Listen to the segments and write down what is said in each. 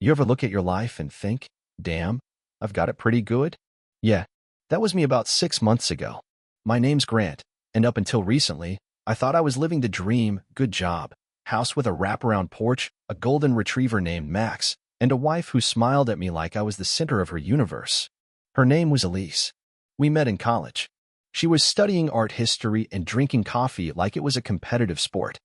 You ever look at your life and think, damn, I've got it pretty good? Yeah, that was me about 6 months ago. My name's Grant, and up until recently, I thought I was living the dream, good job, house with a wraparound porch, a golden retriever named Max, and a wife who smiled at me like I was the center of her universe. Her name was Elise. We met in college. She was studying art history and drinking coffee like it was a competitive sport.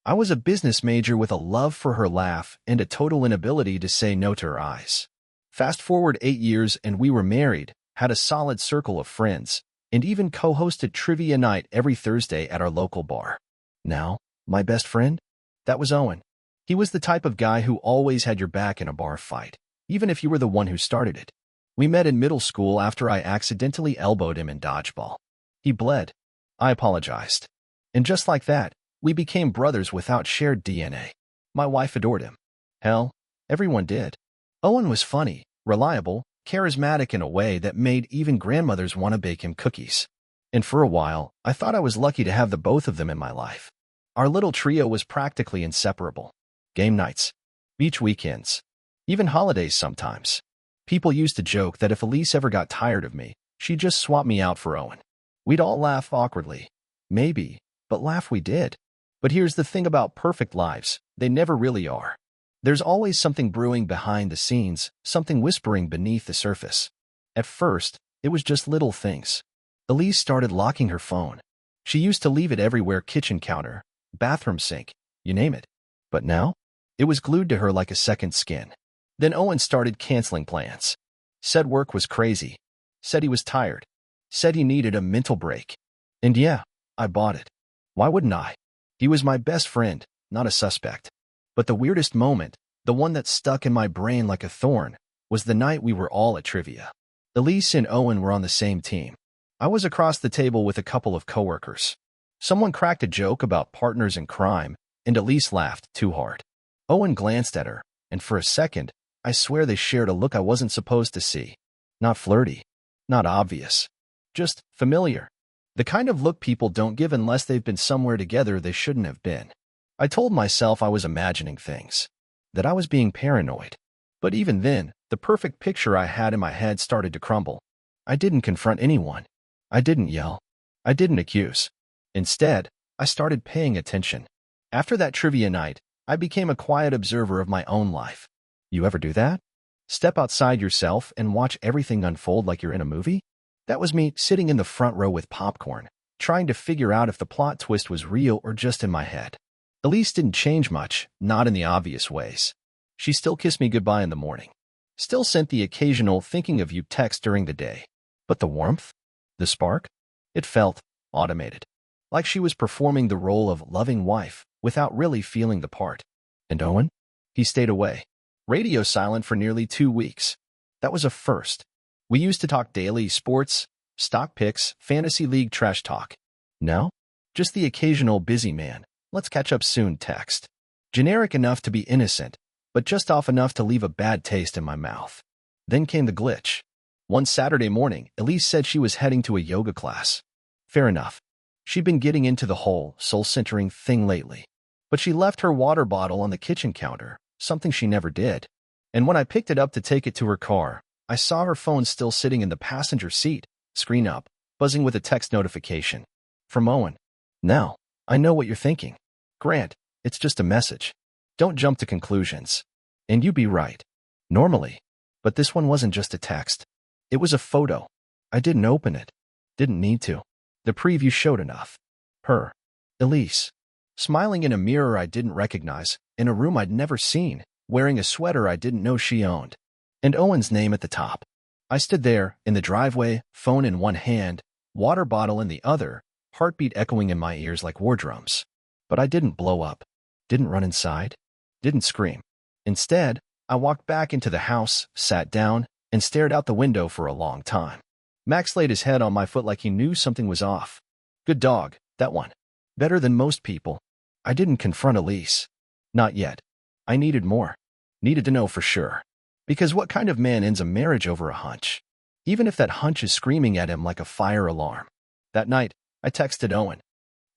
I was a business major with a love for her laugh and a total inability to say no to her eyes. Fast forward 8 years and we were married, had a solid circle of friends, and even co-hosted trivia night every Thursday at our local bar. Now, my best friend? That was Owen. He was the type of guy who always had your back in a bar fight, even if you were the one who started it. We met in middle school after I accidentally elbowed him in dodgeball. He bled. I apologized. And just like that, we became brothers without shared DNA. My wife adored him. Hell, everyone did. Owen was funny, reliable, charismatic in a way that made even grandmothers want to bake him cookies. And for a while, I thought I was lucky to have the both of them in my life. Our little trio was practically inseparable. Game nights, beach weekends, even holidays sometimes. People used to joke that if Elise ever got tired of me, she'd just swap me out for Owen. We'd all laugh awkwardly. Maybe, but laugh we did. But here's the thing about perfect lives, they never really are. There's always something brewing behind the scenes, something whispering beneath the surface. At first, it was just little things. Elise started locking her phone. She used to leave it everywhere: kitchen counter, bathroom sink, you name it. But now, it was glued to her like a second skin. Then Owen started canceling plans. Said work was crazy. Said he was tired. Said he needed a mental break. And yeah, I bought it. Why wouldn't I? He was my best friend, not a suspect. But the weirdest moment, the one that stuck in my brain like a thorn, was the night we were all at trivia. Elise and Owen were on the same team. I was across the table with a couple of coworkers. Someone cracked a joke about partners in crime, and Elise laughed too hard. Owen glanced at her, and for a second, I swear they shared a look I wasn't supposed to see. Not flirty, not obvious, just familiar. The kind of look people don't give unless they've been somewhere together they shouldn't have been. I told myself I was imagining things, that I was being paranoid. But even then, the perfect picture I had in my head started to crumble. I didn't confront anyone. I didn't yell. I didn't accuse. Instead, I started paying attention. After that trivia night, I became a quiet observer of my own life. You ever do that? Step outside yourself and watch everything unfold like you're in a movie? That was me sitting in the front row with popcorn, trying to figure out if the plot twist was real or just in my head. Elise didn't change much, not in the obvious ways. She still kissed me goodbye in the morning. Still sent the occasional thinking of you text during the day. But the warmth? The spark? It felt automated. Like she was performing the role of loving wife without really feeling the part. And Owen? He stayed away. Radio silent for nearly 2 weeks. That was a first. We used to talk daily: sports, stock picks, fantasy league trash talk. Now, just the occasional busy man, let's catch up soon text. Generic enough to be innocent, but just off enough to leave a bad taste in my mouth. Then came the glitch. One Saturday morning, Elise said she was heading to a yoga class. Fair enough. She'd been getting into the whole soul-centering thing lately. But she left her water bottle on the kitchen counter, something she never did. And when I picked it up to take it to her car, I saw her phone still sitting in the passenger seat, screen up, buzzing with a text notification. From Owen. Now, I know what you're thinking. Grant, it's just a message. Don't jump to conclusions. And you'd be right. Normally. But this one wasn't just a text. It was a photo. I didn't open it. Didn't need to. The preview showed enough. Her. Elise. Smiling in a mirror I didn't recognize, in a room I'd never seen, wearing a sweater I didn't know she owned. And Owen's name at the top. I stood there, in the driveway, phone in one hand, water bottle in the other, heartbeat echoing in my ears like war drums. But I didn't blow up. Didn't run inside. Didn't scream. Instead, I walked back into the house, sat down, and stared out the window for a long time. Max laid his head on my foot like he knew something was off. Good dog, that one. Better than most people. I didn't confront Elise. Not yet. I needed more. Needed to know for sure. Because what kind of man ends a marriage over a hunch? Even if that hunch is screaming at him like a fire alarm. That night, I texted Owen.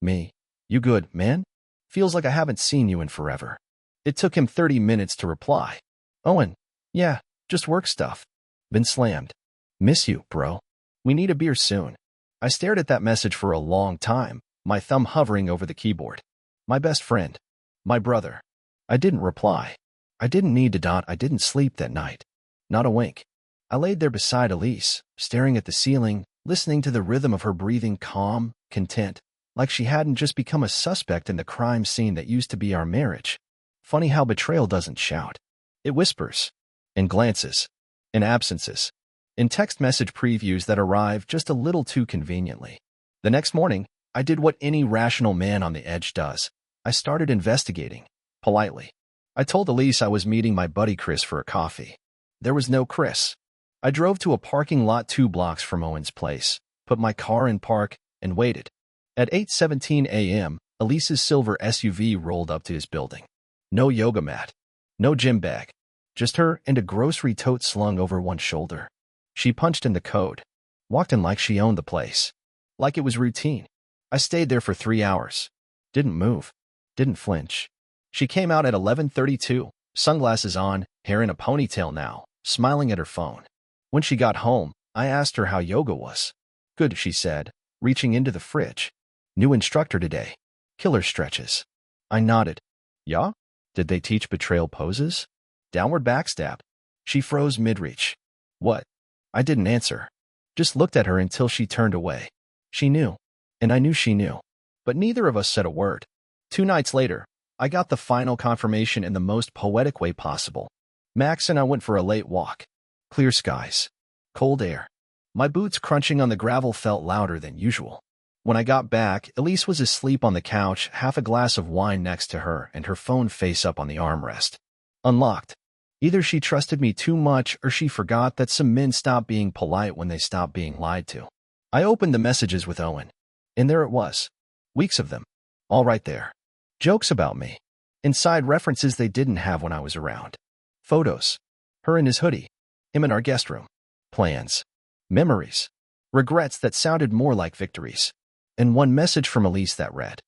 Me. You good, man? Feels like I haven't seen you in forever. It took him 30 minutes to reply. Owen, Yeah, just work stuff. Been slammed. Miss you, bro. We need a beer soon. I stared at that message for a long time, my thumb hovering over the keyboard. My best friend. My brother. I didn't reply. I didn't need to. I didn't sleep that night. Not a wink. I laid there beside Elise, staring at the ceiling, listening to the rhythm of her breathing, calm, content, like she hadn't just become a suspect in the crime scene that used to be our marriage. Funny how betrayal doesn't shout. It whispers. In glances. In absences. In text message previews that arrive just a little too conveniently. The next morning, I did what any rational man on the edge does. I started investigating. Politely. I told Elise I was meeting my buddy Chris for a coffee. There was no Chris. I drove to a parking lot 2 blocks from Owen's place, put my car in park, and waited. At 8:17 a.m., Elise's silver SUV rolled up to his building. No yoga mat. No gym bag. Just her and a grocery tote slung over one shoulder. She punched in the code. Walked in like she owned the place. Like it was routine. I stayed there for 3 hours. Didn't move. Didn't flinch. She came out at 11:32, sunglasses on, hair in a ponytail now, smiling at her phone. When she got home, I asked her how yoga was. Good, she said, reaching into the fridge. New instructor today. Killer stretches. I nodded. Yeah? Did they teach betrayal poses? Downward backstab. She froze mid-reach. What? I didn't answer. Just looked at her until she turned away. She knew. And I knew she knew. But neither of us said a word. 2 nights later, I got the final confirmation in the most poetic way possible. Max and I went for a late walk. Clear skies. Cold air. My boots crunching on the gravel felt louder than usual. When I got back, Elise was asleep on the couch, half a glass of wine next to her and her phone face up on the armrest. Unlocked. Either she trusted me too much or she forgot that some men stop being polite when they stop being lied to. I opened the messages with Owen. And there it was. Weeks of them. All right there. Jokes about me. Inside references they didn't have when I was around. Photos. Her in his hoodie. Him in our guest room. Plans. Memories. Regrets that sounded more like victories. And one message from Elise that read,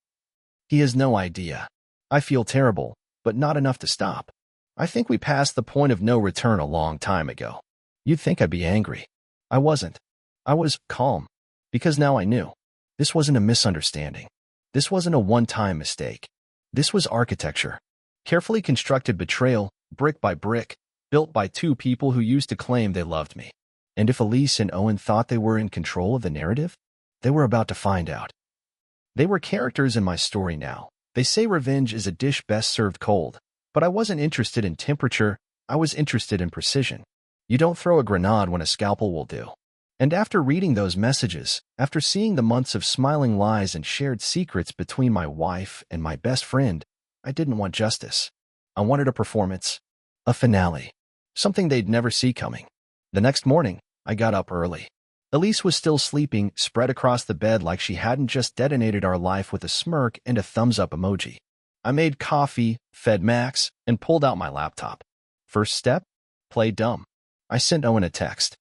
"He has no idea. I feel terrible, but not enough to stop. I think we passed the point of no return a long time ago." You'd think I'd be angry. I wasn't. I was calm. Because now I knew. This wasn't a misunderstanding. This wasn't a one-time mistake. This was architecture. Carefully constructed betrayal, brick by brick, built by 2 people who used to claim they loved me. And if Elise and Owen thought they were in control of the narrative, they were about to find out. They were characters in my story now. They say revenge is a dish best served cold, but I wasn't interested in temperature, I was interested in precision. You don't throw a grenade when a scalpel will do. And after reading those messages, after seeing the months of smiling lies and shared secrets between my wife and my best friend, I didn't want justice. I wanted a performance. A finale. Something they'd never see coming. The next morning, I got up early. Elise was still sleeping, spread across the bed like she hadn't just detonated our life with a smirk and a thumbs-up emoji. I made coffee, fed Max, and pulled out my laptop. First step? Play dumb. I sent Owen a text.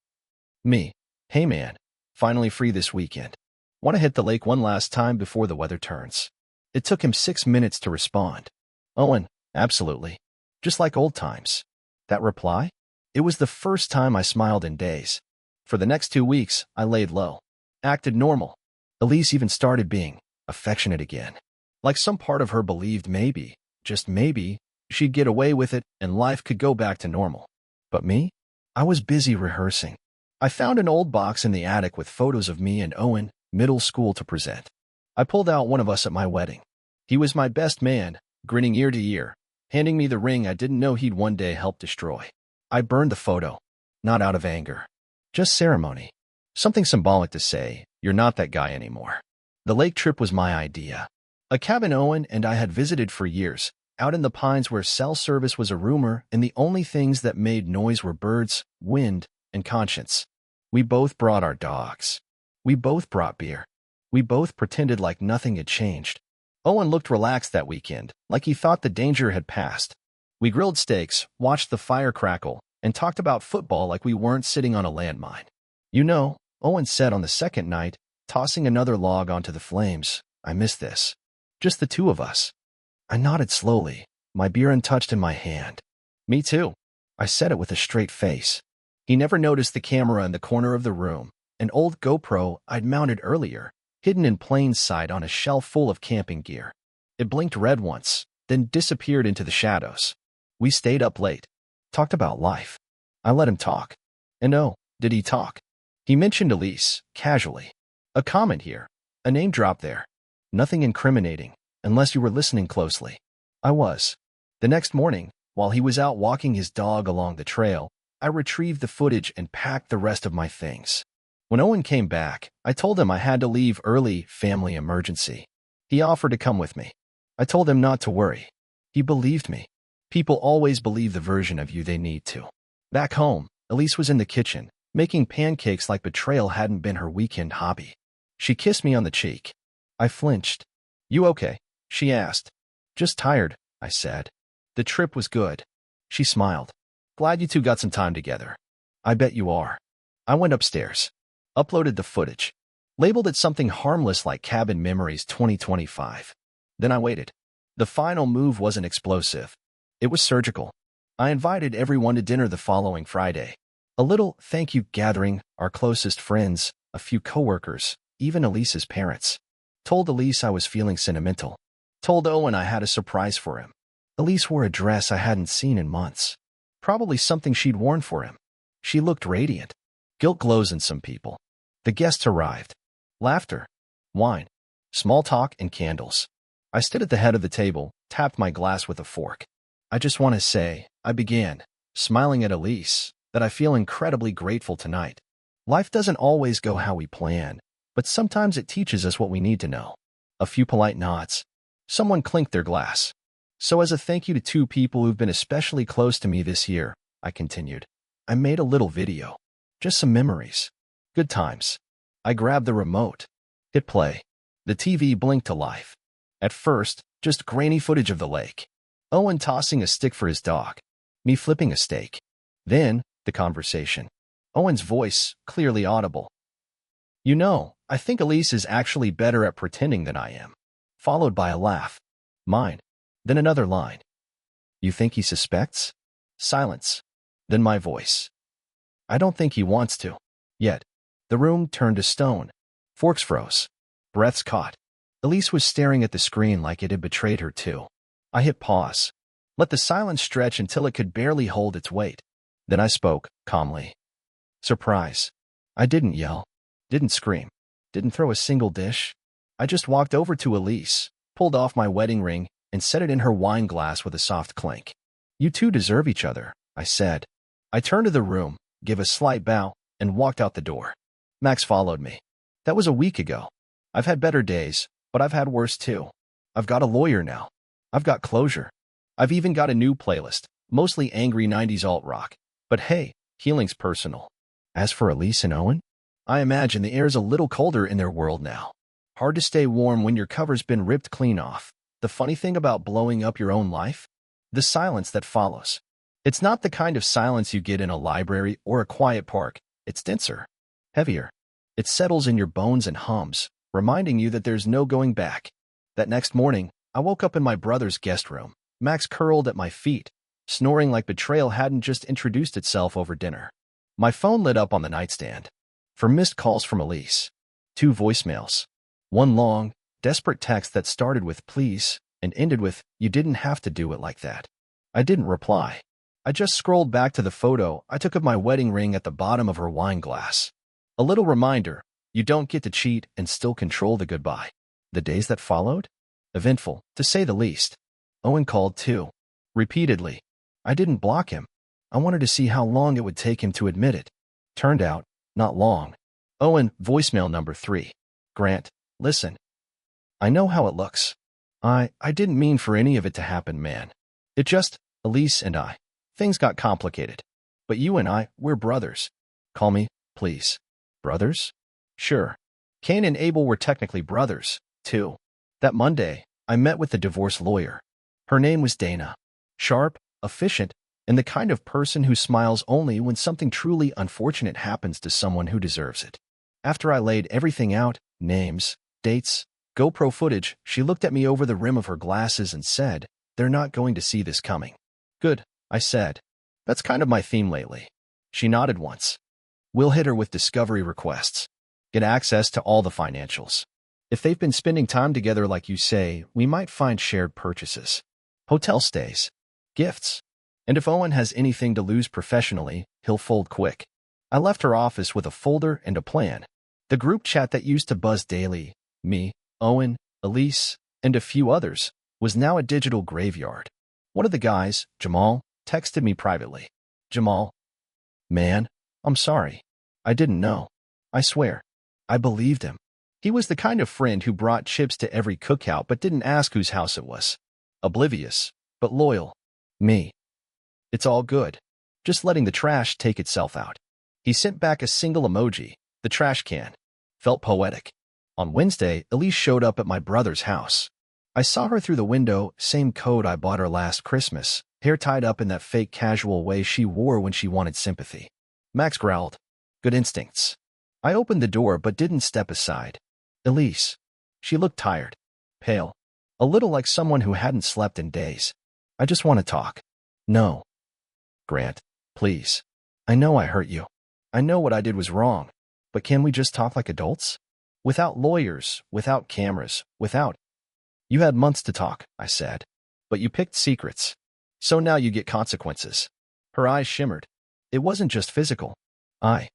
Me. Hey man. Finally free this weekend. Want to hit the lake one last time before the weather turns. It took him 6 minutes to respond. Owen, absolutely. Just like old times. That reply? It was the first time I smiled in days. For the next 2 weeks, I laid low. Acted normal. Elise even started being affectionate again. Like some part of her believed maybe, just maybe, she'd get away with it and life could go back to normal. But me? I was busy rehearsing. I found an old box in the attic with photos of me and Owen, middle school, to present. I pulled out one of us at my wedding. He was my best man, grinning ear to ear, handing me the ring I didn't know he'd one day help destroy. I burned the photo, not out of anger. Just ceremony. Something symbolic to say, you're not that guy anymore. The lake trip was my idea. A cabin Owen and I had visited for years, out in the pines where cell service was a rumor and the only things that made noise were birds, wind, and conscience. We both brought our dogs. We both brought beer. We both pretended like nothing had changed. Owen looked relaxed that weekend, like he thought the danger had passed. We grilled steaks, watched the fire crackle, and talked about football like we weren't sitting on a landmine. You know, Owen said on the second night, tossing another log onto the flames, I miss this. Just the 2 of us. I nodded slowly, my beer untouched in my hand. Me too. I said it with a straight face. He never noticed the camera in the corner of the room, an old GoPro I'd mounted earlier, hidden in plain sight on a shelf full of camping gear. It blinked red once, then disappeared into the shadows. We stayed up late, talked about life. I let him talk. And oh, did he talk? He mentioned Elise, casually. A comment here, a name drop there. Nothing incriminating, unless you were listening closely. I was. The next morning, while he was out walking his dog along the trail, I retrieved the footage and packed the rest of my things. When Owen came back, I told him I had to leave early, family emergency. He offered to come with me. I told him not to worry. He believed me. People always believe the version of you they need to. Back home, Elise was in the kitchen, making pancakes like betrayal hadn't been her weekend hobby. She kissed me on the cheek. I flinched. You okay? She asked. Just tired, I said. The trip was good. She smiled. Glad you two got some time together. I bet you are. I went upstairs. Uploaded the footage. Labeled it something harmless like Cabin Memories 2025. Then I waited. The final move wasn't explosive. It was surgical. I invited everyone to dinner the following Friday. A little thank you gathering, our closest friends, a few coworkers, even Elise's parents. Told Elise I was feeling sentimental. Told Owen I had a surprise for him. Elise wore a dress I hadn't seen in months. Probably something she'd worn for him. She looked radiant. Guilt glows in some people. The guests arrived. Laughter, wine, small talk, and candles. I stood at the head of the table, tapped my glass with a fork. I just want to say, I began, smiling at Elise, that I feel incredibly grateful tonight. Life doesn't always go how we plan, but sometimes it teaches us what we need to know. A few polite nods. Someone clinked their glass. So as a thank you to two people who've been especially close to me this year, I continued, I made a little video. Just some memories. Good times. I grabbed the remote. Hit play. The TV blinked to life. At first, just grainy footage of the lake. Owen tossing a stick for his dog. Me flipping a steak. Then, the conversation. Owen's voice, clearly audible. You know, I think Elise is actually better at pretending than I am. Followed by a laugh. Mine. Then another line. You think he suspects? Silence. Then my voice. I don't think he wants to. Yet. The room turned to stone. Forks froze. Breaths caught. Elise was staring at the screen like it had betrayed her too. I hit pause. Let the silence stretch until it could barely hold its weight. Then I spoke, calmly. Surprise. I didn't yell. Didn't scream. Didn't throw a single dish. I just walked over to Elise, pulled off my wedding ring, and set it in her wine glass with a soft clink. You two deserve each other, I said. I turned to the room, gave a slight bow, and walked out the door. Max followed me. That was a week ago. I've had better days, but I've had worse too. I've got a lawyer now. I've got closure. I've even got a new playlist, mostly angry 90s alt-rock. But hey, healing's personal. As for Elise and Owen, I imagine the air's a little colder in their world now. Hard to stay warm when your cover's been ripped clean off. The funny thing about blowing up your own life? The silence that follows. It's not the kind of silence you get in a library or a quiet park. It's denser, heavier. It settles in your bones and hums, reminding you that there's no going back. That next morning, I woke up in my brother's guest room, Max curled at my feet, snoring like betrayal hadn't just introduced itself over dinner. My phone lit up on the nightstand. For missed calls from Elise. 2 voicemails. One long, desperate text that started with please and ended with you didn't have to do it like that. I didn't reply. I just scrolled back to the photo I took of my wedding ring at the bottom of her wine glass. A little reminder, you don't get to cheat and still control the goodbye. The days that followed? Eventful, to say the least. Owen called too. Repeatedly. I didn't block him. I wanted to see how long it would take him to admit it. Turned out, not long. Owen, voicemail number 3. Grant, listen. I know how it looks. I didn't mean for any of it to happen, man. It just, Elise and I. Things got complicated. But you and I, we're brothers. Call me, please. Brothers? Sure. Cain and Abel were technically brothers, too. That Monday, I met with the divorce lawyer. Her name was Dana. Sharp, efficient, and the kind of person who smiles only when something truly unfortunate happens to someone who deserves it. After I laid everything out, names, dates, GoPro footage, she looked at me over the rim of her glasses and said, they're not going to see this coming. Good, I said. That's kind of my theme lately. She nodded once. We'll hit her with discovery requests. Get access to all the financials. If they've been spending time together like you say, we might find shared purchases. Hotel stays. Gifts. And if Owen has anything to lose professionally, he'll fold quick. I left her office with a folder and a plan. The group chat that used to buzz daily, me, Owen, Elise, and a few others, was now a digital graveyard. One of the guys, Jamal, texted me privately. Jamal. Man, I'm sorry. I didn't know. I swear. I believed him. He was the kind of friend who brought chips to every cookout but didn't ask whose house it was. Oblivious, but loyal. Me. It's all good. Just letting the trash take itself out. He sent back a single emoji, the trash can. Felt poetic. On Wednesday, Elise showed up at my brother's house. I saw her through the window, same coat I bought her last Christmas, hair tied up in that fake casual way she wore when she wanted sympathy. Max growled. Good instincts. I opened the door but didn't step aside. Elise. She looked tired. Pale. A little like someone who hadn't slept in days. I just want to talk. No. Grant, please. I know I hurt you. I know what I did was wrong. But can we just talk like adults? Without lawyers, without cameras, without... You had months to talk, I said. But you picked secrets. So now you get consequences. Her eyes shimmered. It wasn't just physical. I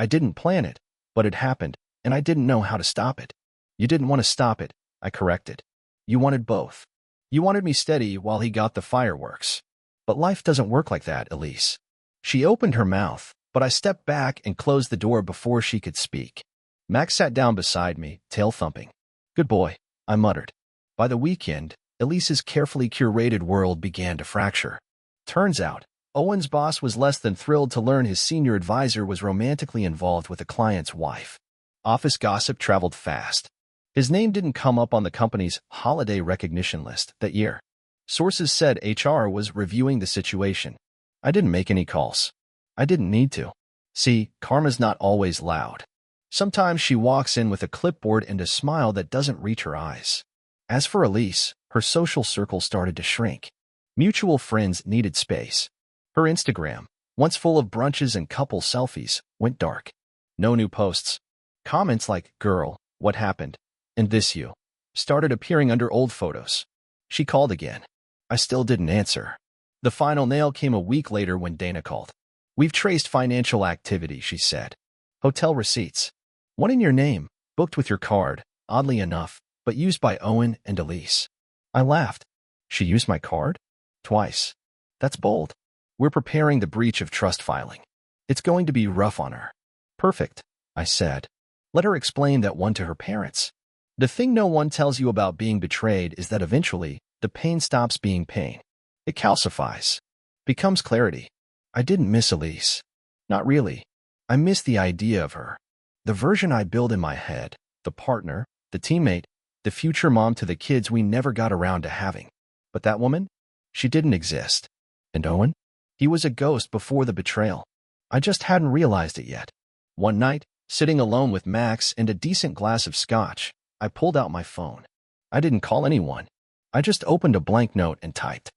didn't plan it, but it happened, and I didn't know how to stop it. You didn't want to stop it, I corrected. You wanted both. You wanted me steady while he got the fireworks. But life doesn't work like that, Elise. She opened her mouth, but I stepped back and closed the door before she could speak. Max sat down beside me, tail thumping. Good boy, I muttered. By the weekend, Elise's carefully curated world began to fracture. Turns out, Owen's boss was less than thrilled to learn his senior advisor was romantically involved with a client's wife. Office gossip traveled fast. His name didn't come up on the company's holiday recognition list that year. Sources said HR was reviewing the situation. I didn't make any calls. I didn't need to. See, karma's not always loud. Sometimes she walks in with a clipboard and a smile that doesn't reach her eyes. As for Elise, her social circle started to shrink. Mutual friends needed space. Her Instagram, once full of brunches and couple selfies, went dark. No new posts. Comments like, girl, what happened? And this you, started appearing under old photos. She called again. I still didn't answer. The final nail came a week later when Dana called. We've traced financial activity, she said. Hotel receipts. One in your name, booked with your card, oddly enough, but used by Owen and Elise. I laughed. She used my card? Twice. That's bold. We're preparing the breach of trust filing. It's going to be rough on her. Perfect, I said. Let her explain that one to her parents. The thing no one tells you about being betrayed is that eventually, the pain stops being pain. It calcifies. Becomes clarity. I didn't miss Elise. Not really. I missed the idea of her. The version I built in my head. The partner, the teammate, the future mom to the kids we never got around to having. But that woman? She didn't exist. And Owen? He was a ghost before the betrayal. I just hadn't realized it yet. One night, sitting alone with Max and a decent glass of scotch, I pulled out my phone. I didn't call anyone. I just opened a blank note and typed.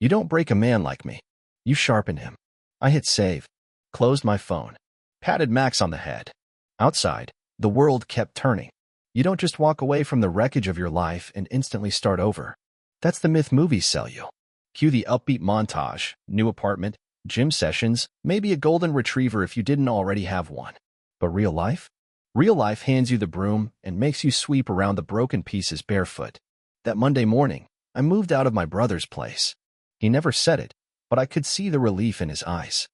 You don't break a man like me. You sharpen him. I hit save, closed my phone, patted Max on the head. Outside, the world kept turning. You don't just walk away from the wreckage of your life and instantly start over. That's the myth movies sell you. Cue the upbeat montage, new apartment, gym sessions, maybe a golden retriever if you didn't already have one. But real life? Real life hands you the broom and makes you sweep around the broken pieces barefoot. That Monday morning, I moved out of my brother's place. He never said it, but I could see the relief in his eyes.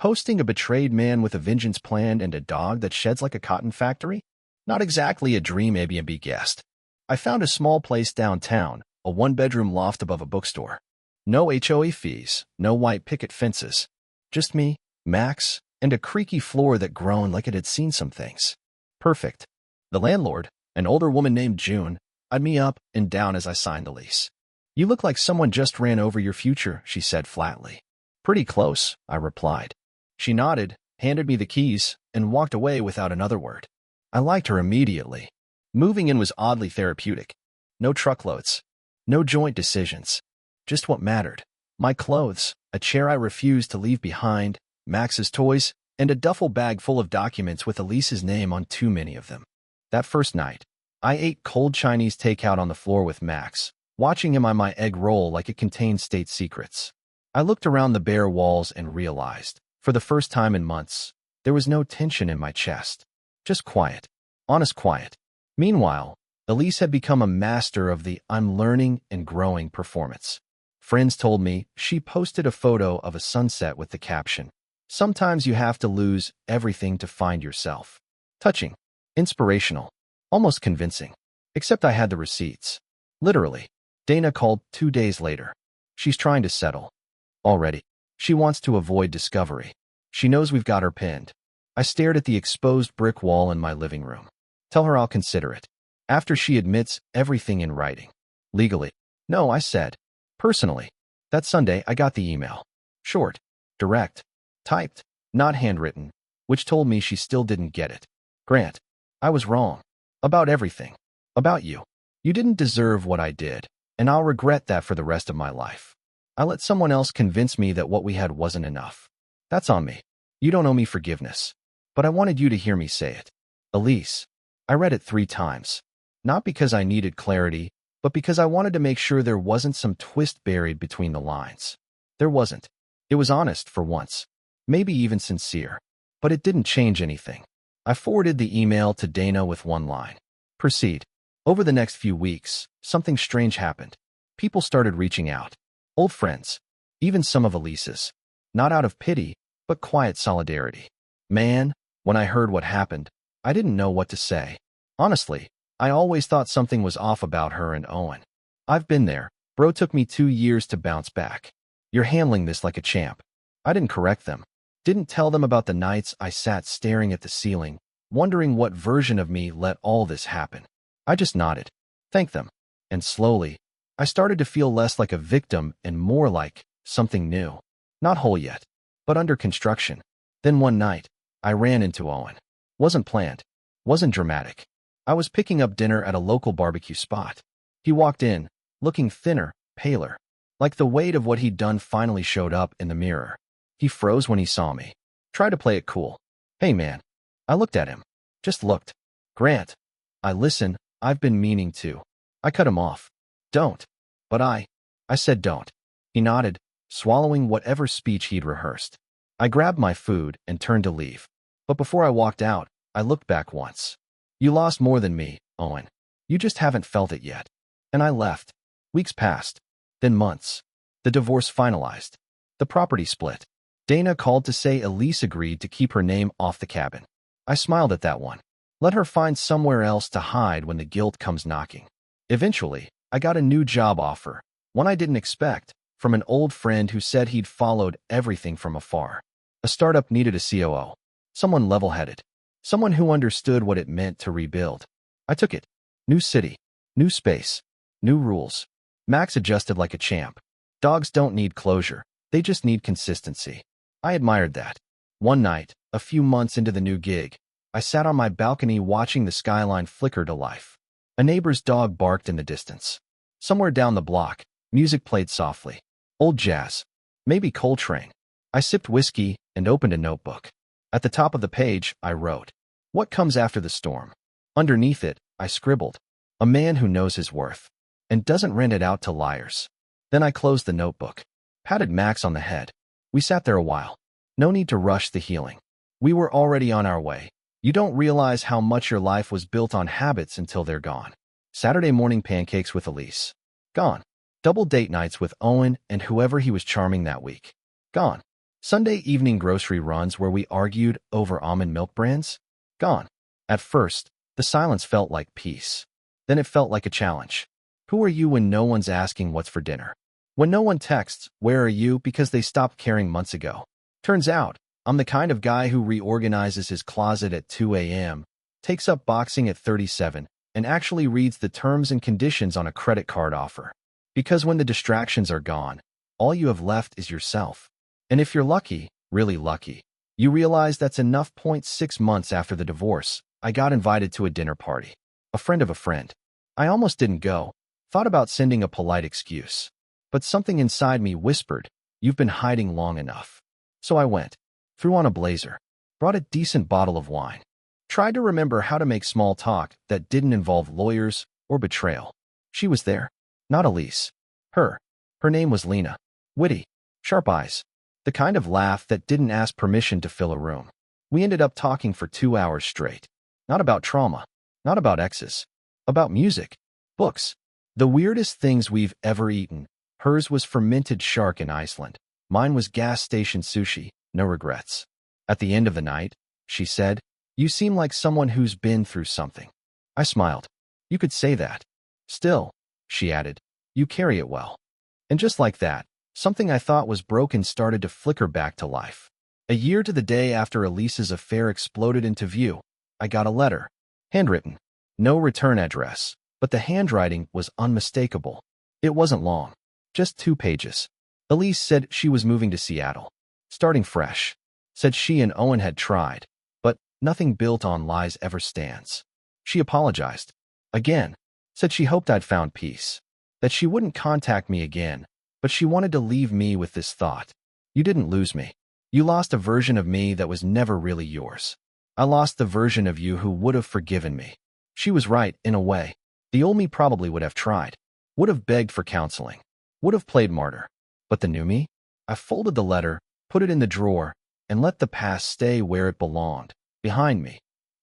Hosting a betrayed man with a vengeance plan and a dog that sheds like a cotton factory? Not exactly a dream Airbnb guest. I found a small place downtown, a one-bedroom loft above a bookstore. No HOA fees, no white picket fences. Just me, Max, and a creaky floor that groaned like it had seen some things. Perfect. The landlord, an older woman named June, eyed me up and down as I signed the lease. You look like someone just ran over your future, she said flatly. Pretty close, I replied. She nodded, handed me the keys, and walked away without another word. I liked her immediately. Moving in was oddly therapeutic. No truckloads. No joint decisions. Just what mattered. My clothes, a chair I refused to leave behind, Max's toys, and a duffel bag full of documents with Elise's name on too many of them. That first night, I ate cold Chinese takeout on the floor with Max, watching him on my egg roll like it contained state secrets. I looked around the bare walls and realized, for the first time in months, there was no tension in my chest. Just quiet. Honest quiet. Meanwhile, Elise had become a master of the "I'm learning and growing" performance. Friends told me she posted a photo of a sunset with the caption, "Sometimes you have to lose everything to find yourself." Touching. Inspirational. Almost convincing. Except I had the receipts. Literally. Dana called 2 days later. She's trying to settle. Already. She wants to avoid discovery. She knows we've got her pinned. I stared at the exposed brick wall in my living room. Tell her I'll consider it. After she admits everything in writing. Legally. No, I said. Personally. That Sunday, I got the email. Short. Direct. Typed. Not handwritten. Which told me she still didn't get it. Grant. I was wrong. About everything. About you. You didn't deserve what I did, and I'll regret that for the rest of my life. I let someone else convince me that what we had wasn't enough. That's on me. You don't owe me forgiveness. But I wanted you to hear me say it. Elise. I read it 3 times. Not because I needed clarity, but because I wanted to make sure there wasn't some twist buried between the lines. There wasn't. It was honest for once. Maybe even sincere. But it didn't change anything. I forwarded the email to Dana with one line. Proceed. Over the next few weeks, something strange happened. People started reaching out. Old friends. Even some of Elise's. Not out of pity, but quiet solidarity. Man, when I heard what happened, I didn't know what to say. Honestly, I always thought something was off about her and Owen. I've been there. Bro took me 2 years to bounce back. You're handling this like a champ. I didn't correct them. Didn't tell them about the nights I sat staring at the ceiling, wondering what version of me let all this happen. I just nodded. Thanked them. And slowly, I started to feel less like a victim and more like something new. Not whole yet, but under construction. Then one night, I ran into Owen. Wasn't planned. Wasn't dramatic. I was picking up dinner at a local barbecue spot. He walked in, looking thinner, paler. Like the weight of what he'd done finally showed up in the mirror. He froze when he saw me. Tried to play it cool. Hey man. I looked at him. Just looked. Grant. Listen, I've been meaning to. I cut him off. Don't. But I said don't. He nodded, swallowing whatever speech he'd rehearsed. I grabbed my food and turned to leave. But before I walked out, I looked back once. You lost more than me, Owen. You just haven't felt it yet. And I left. Weeks passed. Then months. The divorce finalized. The property split. Dana called to say Elise agreed to keep her name off the cabin. I smiled at that one. Let her find somewhere else to hide when the guilt comes knocking. Eventually, I got a new job offer, one I didn't expect, from an old friend who said he'd followed everything from afar. A startup needed a COO. Someone level-headed. Someone who understood what it meant to rebuild. I took it. New city. New space. New rules. Max adjusted like a champ. Dogs don't need closure. They just need consistency. I admired that. One night, a few months into the new gig, I sat on my balcony watching the skyline flicker to life. A neighbor's dog barked in the distance. Somewhere down the block, music played softly. Old jazz. Maybe Coltrane. I sipped whiskey and opened a notebook. At the top of the page, I wrote, "What comes after the storm?" Underneath it, I scribbled, "A man who knows his worth and doesn't rent it out to liars." Then I closed the notebook. Patted Max on the head. We sat there a while. No need to rush the healing. We were already on our way. You don't realize how much your life was built on habits until they're gone. Saturday morning pancakes with Elise. Gone. Double date nights with Owen and whoever he was charming that week. Gone. Sunday evening grocery runs where we argued over almond milk brands. Gone. At first, the silence felt like peace. Then it felt like a challenge. Who are you when no one's asking what's for dinner? When no one texts, "Where are you?" because they stopped caring months ago. Turns out, I'm the kind of guy who reorganizes his closet at 2 a.m., takes up boxing at 37, and actually reads the terms and conditions on a credit card offer. Because when the distractions are gone, all you have left is yourself. And if you're lucky, really lucky, you realize that's enough. 6 months after the divorce, I got invited to a dinner party. A friend of a friend. I almost didn't go, thought about sending a polite excuse. But something inside me whispered, You've been hiding long enough. So I went, threw on a blazer, brought a decent bottle of wine, tried to remember how to make small talk that didn't involve lawyers or betrayal. She was there, not Elise. Her name was Lena. Witty, sharp eyes, the kind of laugh that didn't ask permission to fill a room. We ended up talking for 2 hours straight. Not about trauma, not about exes, about music, books, the weirdest things we've ever eaten. Hers was fermented shark in Iceland. Mine was gas station sushi, no regrets. At the end of the night, she said, "You seem like someone who's been through something." I smiled. "You could say that." "Still," she added, "you carry it well." And just like that, something I thought was broken started to flicker back to life. A year to the day after Elise's affair exploded into view, I got a letter. Handwritten. No return address, but the handwriting was unmistakable. It wasn't long. Just 2 pages. Elise said she was moving to Seattle. Starting fresh. Said she and Owen had tried, but nothing built on lies ever stands. She apologized. Again. Said she hoped I'd found peace. That she wouldn't contact me again, but she wanted to leave me with this thought. You didn't lose me. You lost a version of me that was never really yours. I lost the version of you who would have forgiven me. She was right, in a way. The old me probably would have tried, would have begged for counseling, would have played martyr. But the new me? I folded the letter, put it in the drawer, and let the past stay where it belonged, behind me.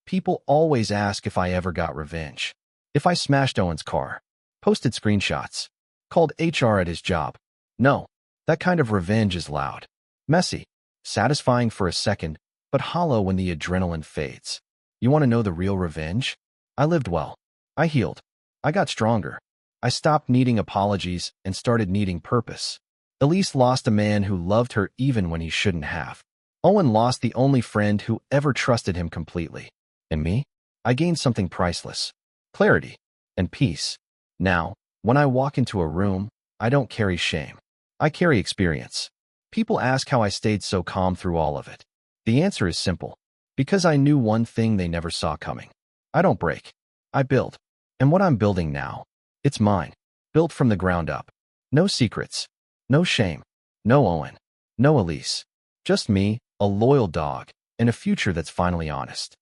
People always ask if I ever got revenge. If I smashed Owen's car, posted screenshots, called HR at his job. No, that kind of revenge is loud, messy, satisfying for a second, but hollow when the adrenaline fades. You want to know the real revenge? I lived well. I healed. I got stronger. I stopped needing apologies and started needing purpose. Elise lost a man who loved her even when he shouldn't have. Owen lost the only friend who ever trusted him completely. And me? I gained something priceless. Clarity and peace. Now, when I walk into a room, I don't carry shame. I carry experience. People ask how I stayed so calm through all of it. The answer is simple. Because I knew one thing they never saw coming. I don't break. I build. And what I'm building now, it's mine. Built from the ground up. No secrets. No shame. No Owen. No Elise. Just me, a loyal dog, and a future that's finally honest.